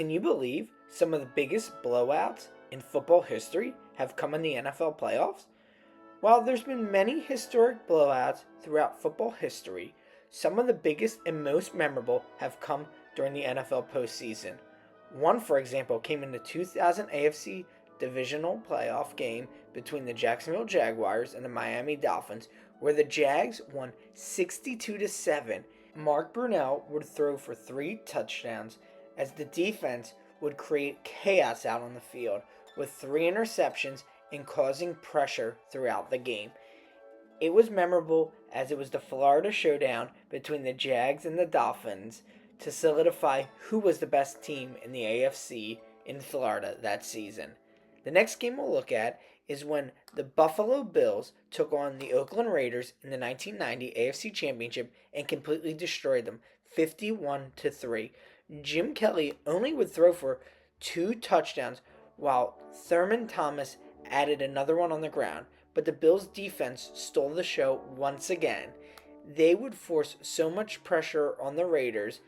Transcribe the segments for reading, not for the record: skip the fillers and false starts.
Can you believe some of the biggest blowouts in football history have come in the NFL playoffs? While there's been many historic blowouts throughout football history, some of the biggest and most memorable have come during the NFL postseason. One, for example, came in the 2000 AFC divisional playoff game between the Jacksonville Jaguars and the Miami Dolphins, where the Jags won 62-7. Mark Brunell would throw for 3 touchdowns as the defense would create chaos out on the field with 3 interceptions and causing pressure throughout the game. It was memorable as it was the Florida showdown between the Jags and the Dolphins to solidify who was the best team in the AFC in Florida that season. The next game we'll look at is when the Buffalo Bills took on the Oakland Raiders in the 1990 AFC Championship and completely destroyed them 51-3. Jim Kelly only would throw for 2 touchdowns while Thurman Thomas added another one on the ground, but the Bills' defense stole the show once again. They would force so much pressure on the Raiders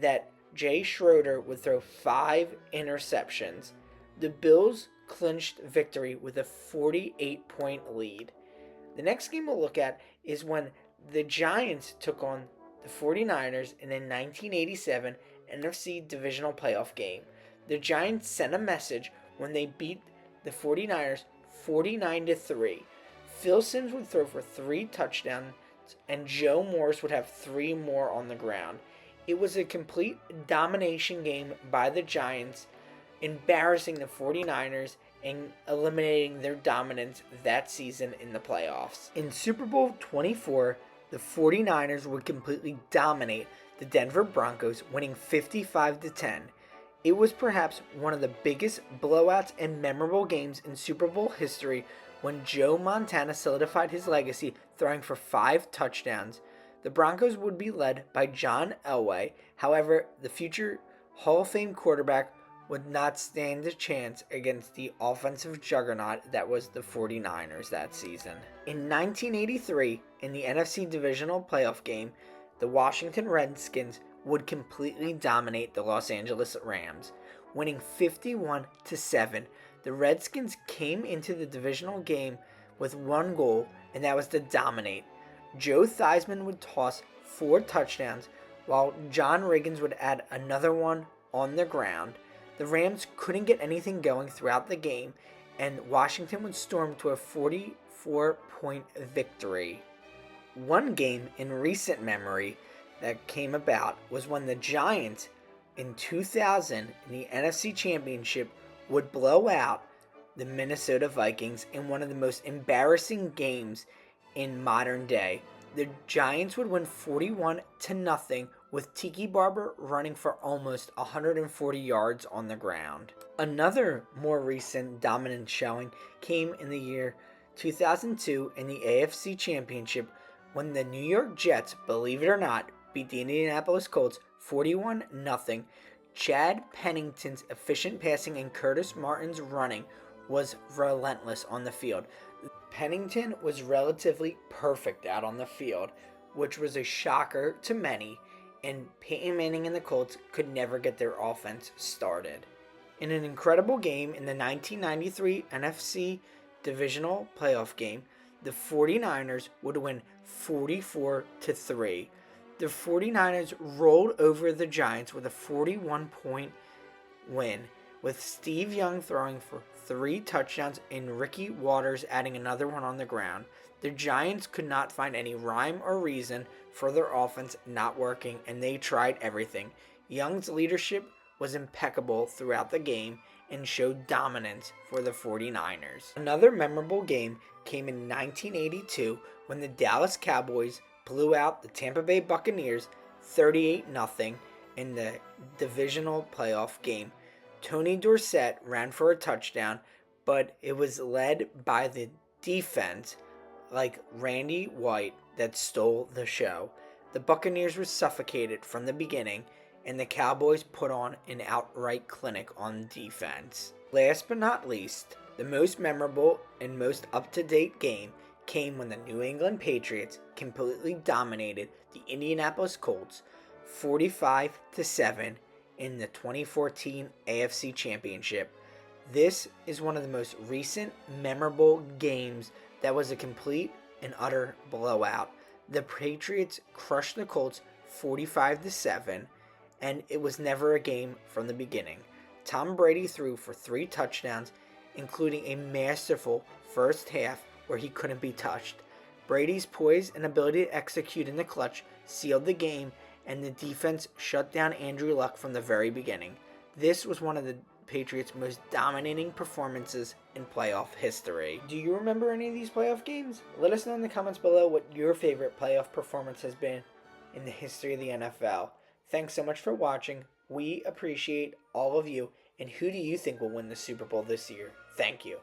that Jay Schroeder would throw 5 interceptions. The Bills clinched victory with a 48-point lead. The next game we'll look at is when the Giants took on the 49ers in the 1987 NFC Divisional Playoff game. The Giants sent a message when they beat the 49ers 49-3. Phil Simms would throw for 3 touchdowns and Joe Morris would have 3 more on the ground. It was a complete domination game by the Giants, embarrassing the 49ers and eliminating their dominance that season in the playoffs. In Super Bowl 24, the 49ers would completely dominate the Denver Broncos, winning 55-10. It was perhaps one of the biggest blowouts and memorable games in Super Bowl history when Joe Montana solidified his legacy, throwing for 5 touchdowns. The Broncos would be led by John Elway. However, the future Hall of Fame quarterback would not stand a chance against the offensive juggernaut that was the 49ers that season. In 1983, in the NFC Divisional Playoff game, the Washington Redskins would completely dominate the Los Angeles Rams, winning 51-7. The Redskins came into the divisional game with one goal, and that was to dominate. Joe Theismann would toss 4 touchdowns, while John Riggins would add another one on the ground. The Rams couldn't get anything going throughout the game, and Washington would storm to a 44-point victory. One game in recent memory that came about was when the Giants in 2000 in the NFC Championship would blow out the Minnesota Vikings in one of the most embarrassing games in modern day. The Giants would win 41-0 with Tiki Barber running for almost 140 yards on the ground. Another more recent dominant showing came in the year 2002 in the AFC Championship when the New York Jets, believe it or not, beat the Indianapolis Colts 41-0. Chad Pennington's efficient passing and Curtis Martin's running was relentless on the field. Pennington was relatively perfect out on the field, which was a shocker to many, and Peyton Manning and the Colts could never get their offense started. In an incredible game in the 1993 NFC Divisional Playoff game, the 49ers would win 44-3. The 49ers rolled over the Giants with a 41-point win, with Steve Young throwing for 3 touchdowns and Ricky Watters adding another one on the ground. The Giants could not find any rhyme or reason for their offense not working, and they tried everything. Young's leadership was impeccable throughout the game and showed dominance for the 49ers. Another memorable game came in 1982 when the Dallas Cowboys blew out the Tampa Bay Buccaneers 38-0 in the divisional playoff game. Tony Dorsett ran for a touchdown, but it was led by the defense like Randy White that stole the show. The Buccaneers were suffocated from the beginning, and the Cowboys put on an outright clinic on defense. Last but not least, the most memorable and most up-to-date game came when the New England Patriots completely dominated the Indianapolis Colts 45-7 in the 2014 AFC Championship. This is one of the most recent memorable games that was a complete and utter blowout. The Patriots crushed the Colts 45-7, and it was never a game from the beginning. Tom Brady threw for 3 touchdowns, including a masterful first half where he couldn't be touched. Brady's poise and ability to execute in the clutch sealed the game, and the defense shut down Andrew Luck from the very beginning. This was one of the Patriots' most dominating performances in playoff history. Do you remember any of these playoff games? Let us know in the comments below what your favorite playoff performance has been in the history of the NFL. Thanks so much for watching. We appreciate all of you. And who do you think will win the Super Bowl this year? Thank you.